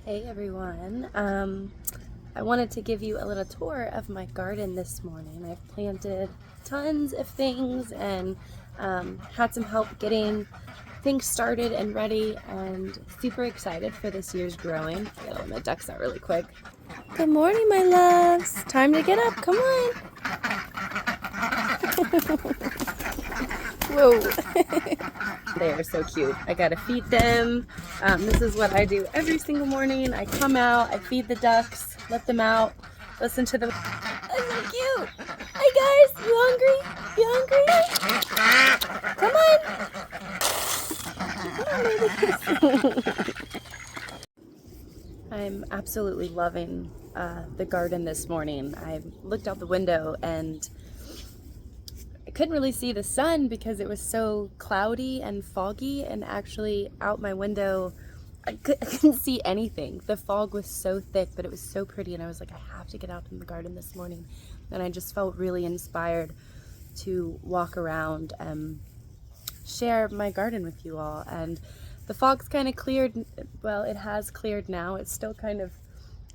Hey everyone, I wanted to give you a little tour of my garden this morning. I've planted tons of things and had some help getting things started and ready, and super excited for this year's growing. I gotta let my ducks out really quick. Good morning, my loves. Time to get up, come on. Whoa. They are so cute. I gotta feed them. This is what I do every single morning. I come out, I feed the ducks, let them out, listen to them. That's so cute. Hi guys, you hungry? You hungry? Come on. I'm absolutely loving the garden this morning. I looked out the window and I couldn't really see the sun because it was so cloudy and foggy, and actually out my window I couldn't see anything. The fog was so thick, but it was so pretty, and I was like, I have to get out in the garden this morning. And I just felt really inspired to walk around and share my garden with you all. And the fog's kind of cleared. Well, it has cleared now. It's still kind of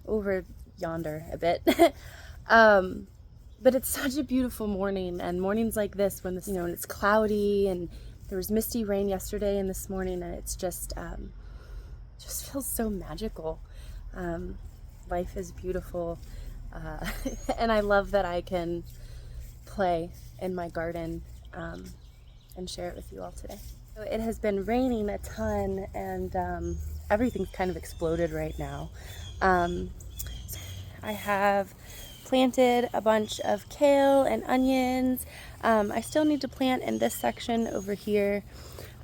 over yonder a bit. But it's such a beautiful morning, and mornings like this when when it's cloudy, and there was misty rain yesterday and this morning, and it's just feels so magical. Life is beautiful, and I love that I can play in my garden and share it with you all today. So it has been raining a ton, and everything's kind of exploded right now. I have planted a bunch of kale and onions. I still need to plant in this section over here.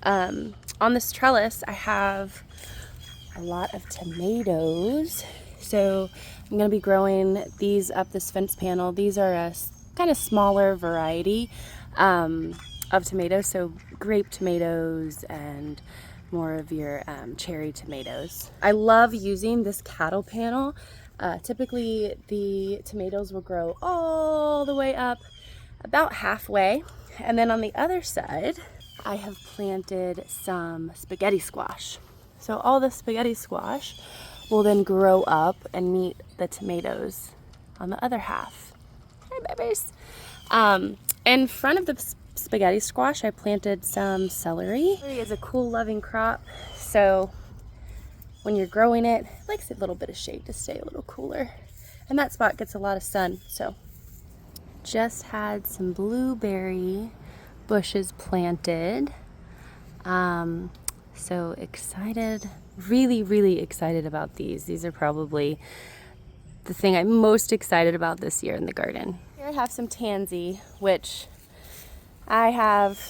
On this trellis, I have a lot of tomatoes. So I'm going to be growing these up this fence panel. These are a kind of smaller variety of tomatoes, so grape tomatoes and more of your cherry tomatoes. I love using this cattle panel. Typically the tomatoes will grow all the way up about halfway, and then on the other side I have planted some spaghetti squash. So all the spaghetti squash will then grow up and meet the tomatoes on the other half. Hi babies. In front of the spaghetti squash I planted some celery. Celery is a cool loving crop, so when you're growing it, it likes a little bit of shade to stay a little cooler. And that spot gets a lot of sun, so. Just had some blueberry bushes planted. So excited, really excited about these. These are probably the thing I'm most excited about this year in the garden. Here I have some tansy, which I have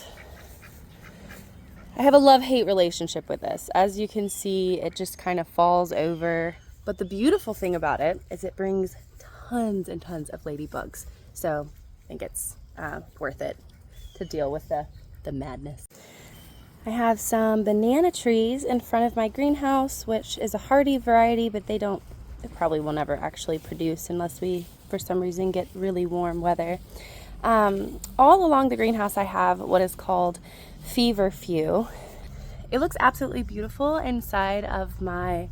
a love-hate relationship with this. As you can see, it just kind of falls over. But the beautiful thing about it is it brings tons and tons of ladybugs. So I think it's worth it to deal with the madness. I have some banana trees in front of my greenhouse, which is a hardy variety, but it probably will never actually produce unless we, for some reason, get really warm weather. All along the greenhouse I have what is called feverfew. It looks absolutely beautiful inside of my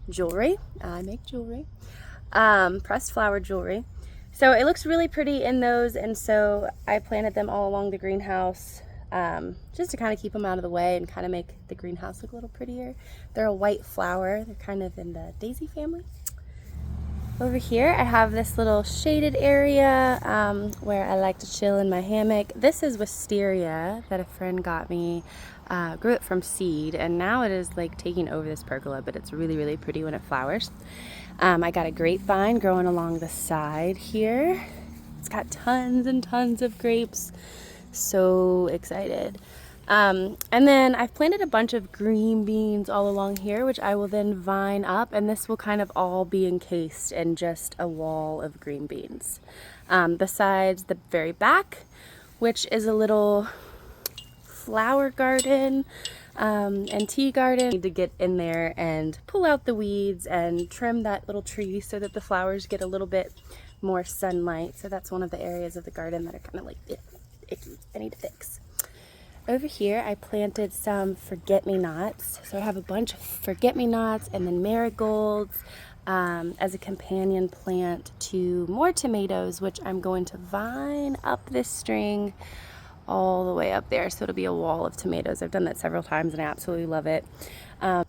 jewelry. I make jewelry, pressed flower jewelry. So it looks really pretty in those, and so I planted them all along the greenhouse just to kind of keep them out of the way and kind of make the greenhouse look a little prettier. They're a white flower. They're kind of in the daisy family. Over here I have this little shaded area where I like to chill in my hammock. This is wisteria that a friend got me. Grew it from seed, and now it is like taking over this pergola, but it's really pretty when it flowers. I got a grapevine growing along the side here. It's got tons and tons of grapes. So excited. And then I've planted a bunch of green beans all along here, which I will then vine up, and this will kind of all be encased in just a wall of green beans. Besides the very back, which is a little flower garden and tea garden. I need to get in there and pull out the weeds and trim that little tree so that the flowers get a little bit more sunlight. So that's one of the areas of the garden that are kind of like icky. I need to fix. Over here, I planted some forget-me-nots. So I have a bunch of forget-me-nots and then marigolds as a companion plant to more tomatoes, which I'm going to vine up this string all the way up there. So it'll be a wall of tomatoes. I've done that several times and I absolutely love it.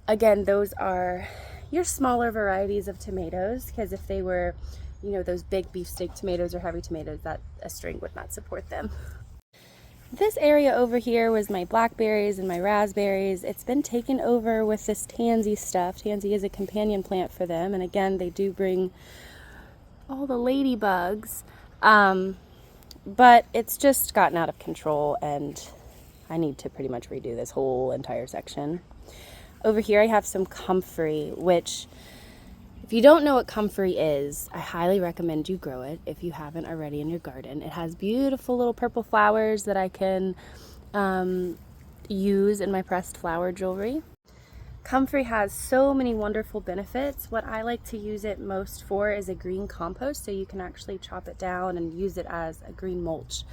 Again, those are your smaller varieties of tomatoes, because if they were, you know, those big beefsteak tomatoes or heavy tomatoes, that a string would not support them. This area over here was my blackberries and my raspberries. It's been taken over with this tansy stuff. Tansy is a companion plant for them, and again, they do bring all the ladybugs. But it's just gotten out of control, and I need to pretty much redo this whole entire section. Over here I have some comfrey, which, if you don't know what comfrey is, I highly recommend you grow it if you haven't already in your garden. It has beautiful little purple flowers that I can use in my pressed flower jewelry. Comfrey has so many wonderful benefits. What I like to use it most for is a green compost, so you can actually chop it down and use it as a green mulch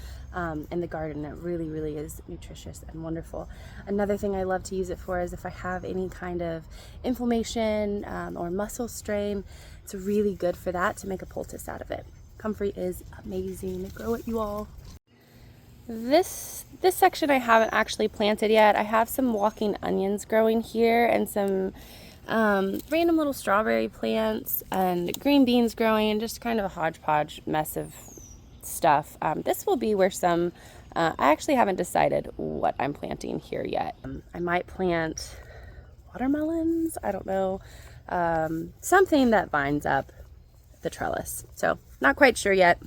in the garden. It really, really is nutritious and wonderful. Another thing I love to use it for is if I have any kind of inflammation or muscle strain, it's really good for that, to make a poultice out of it. Comfrey is amazing. Grow it, you all. This section I haven't actually planted yet. I have some walking onions growing here and some random little strawberry plants and green beans growing, and just kind of a hodgepodge mess of stuff. This will be where some, I actually haven't decided what I'm planting here yet. I might plant watermelons, I don't know, something that vines up the trellis. So not quite sure yet.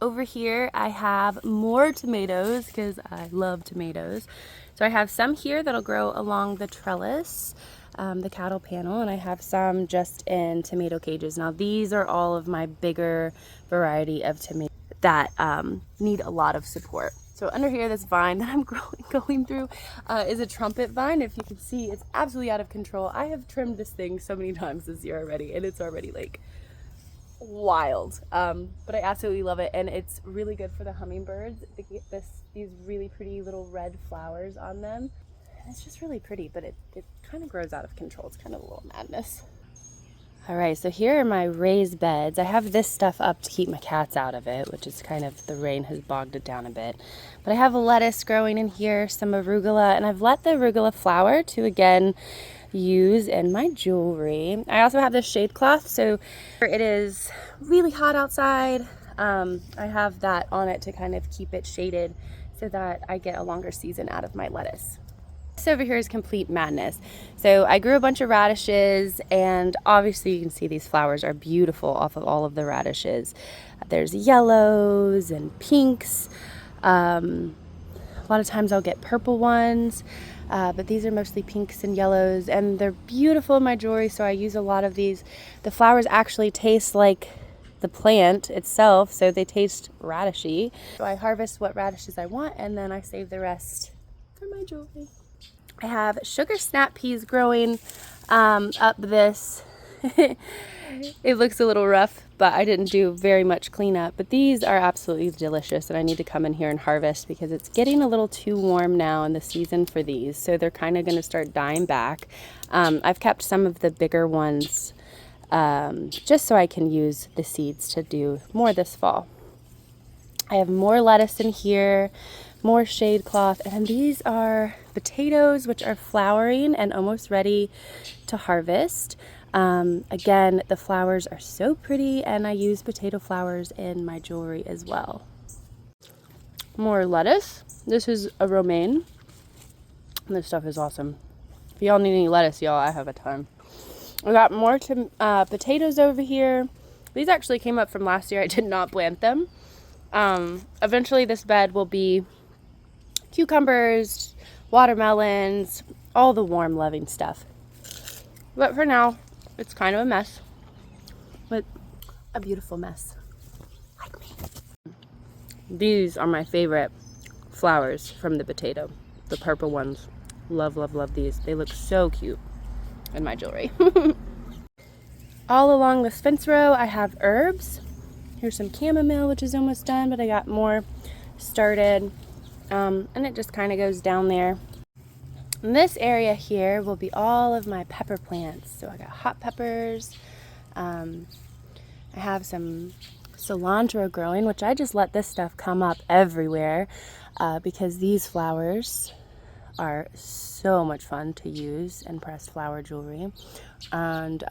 Over here I have more tomatoes because I love tomatoes. So I have some here that'll grow along the trellis, the cattle panel, and I have some just in tomato cages. Now these are all of my bigger variety of tomatoes that need a lot of support. So under here, this vine that I'm going through is a trumpet vine. If you can see, it's absolutely out of control. I have trimmed this thing so many times this year already, and it's already like wild, but I absolutely love it, and it's really good for the hummingbirds. They get these really pretty little red flowers on them, and it's just really pretty, but it kind of grows out of control. It's kind of a little madness. All right, so here are my raised beds. I have this stuff up to keep my cats out of it, which is kind of, the rain has bogged it down a bit. But I have a lettuce growing in here, some arugula, and I've let the arugula flower to again use in my jewelry. I also have this shade cloth, so it is really hot outside. I have that on it to kind of keep it shaded so that I get a longer season out of my lettuce. This over here is complete madness. So I grew a bunch of radishes, and obviously you can see these flowers are beautiful off of all of the radishes. There's yellows and pinks. A lot of times I'll get purple ones, but these are mostly pinks and yellows, and they're beautiful in my jewelry, so I use a lot of these. The flowers actually taste like the plant itself, so they taste radishy. So I harvest what radishes I want, and then I save the rest for my jewelry. I have sugar snap peas growing up this. It looks a little rough, but I didn't do very much cleanup. But these are absolutely delicious, and I need to come in here and harvest because it's getting a little too warm now in the season for these. So they're kind of going to start dying back. I've kept some of the bigger ones just so I can use the seeds to do more this fall. I have more lettuce in here, more shade cloth, and these are potatoes, which are flowering and almost ready to harvest. Again, the flowers are so pretty, and I use potato flowers in my jewelry as well. More lettuce. This is a romaine. This stuff is awesome. If y'all need any lettuce, y'all, I have a ton. I got more potatoes over here. These actually came up from last year. I did not plant them. Eventually this bed will be cucumbers, watermelons, all the warm loving stuff. But for now, it's kind of a mess, but a beautiful mess, like me. These are my favorite flowers from the potato, the purple ones. Love, love, love these. They look so cute in my jewelry. All along this fence row, I have herbs. Here's some chamomile, which is almost done, but I got more started. And it just kind of goes down there. And this area here will be all of my pepper plants. So I got hot peppers. I have some cilantro growing, which I just let this stuff come up everywhere because these flowers are so much fun to use in pressed flower jewelry. And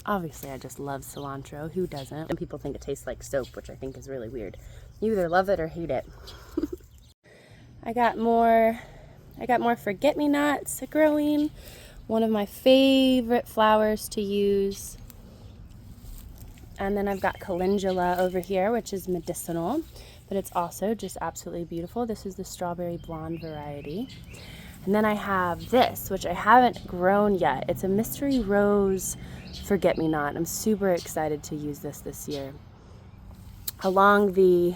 obviously I just love cilantro. Who doesn't? And people think it tastes like soap, which I think is really weird. You either love it or hate it. I got more forget-me-nots growing. One of my favorite flowers to use. And then I've got calendula over here, which is medicinal, but it's also just absolutely beautiful. This is the strawberry blonde variety. And then I have this, which I haven't grown yet. It's a mystery rose forget-me-not. I'm super excited to use this year. Along the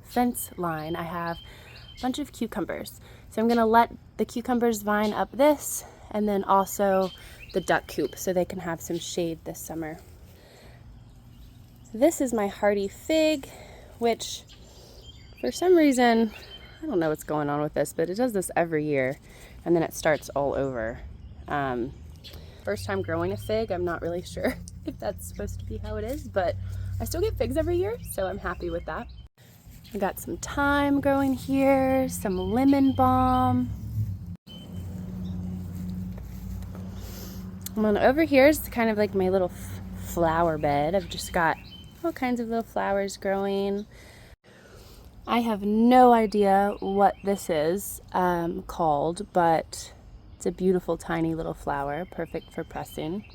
fence line, I have a bunch of cucumbers. So I'm gonna let the cucumbers vine up this, and then also the duck coop so they can have some shade this summer. This is my hardy fig, which for some reason, I don't know what's going on with this, but it does this every year and then it starts all over. First time growing a fig, I'm not really sure if that's supposed to be how it is, but I still get figs every year, so I'm happy with that. I got some thyme growing here, some lemon balm. And then over here is kind of like my little flower bed. I've just got all kinds of little flowers growing. I have no idea what this is called, but it's a beautiful tiny little flower, perfect for pressing.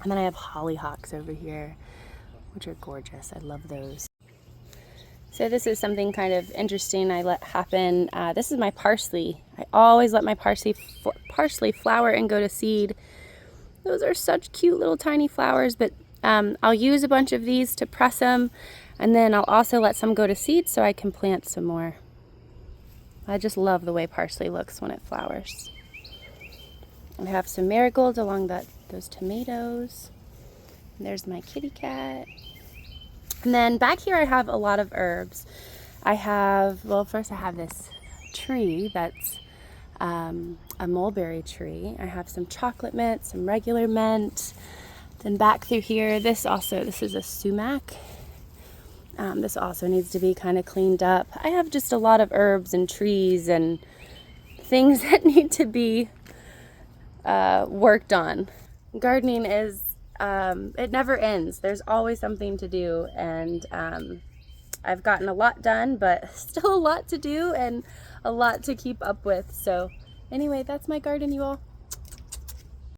And then I have hollyhocks over here, which are gorgeous. I love those. So this is something kind of interesting I let happen. This is my parsley. I always let my parsley flower and go to seed. Those are such cute little tiny flowers, but I'll use a bunch of these to press them, and then I'll also let some go to seed so I can plant some more. I just love the way parsley looks when it flowers. I have some marigolds along those tomatoes. And there's my kitty cat. And then back here I have a lot of herbs. First I have this tree that's a mulberry tree. I have some chocolate mint, some regular mint. Then back through here, this is a sumac. This also needs to be kind of cleaned up. I have just a lot of herbs and trees and things that need to be worked on. Gardening is, it never ends. There's always something to do, and I've gotten a lot done, but still a lot to do and a lot to keep up with. So anyway, that's my garden, you all.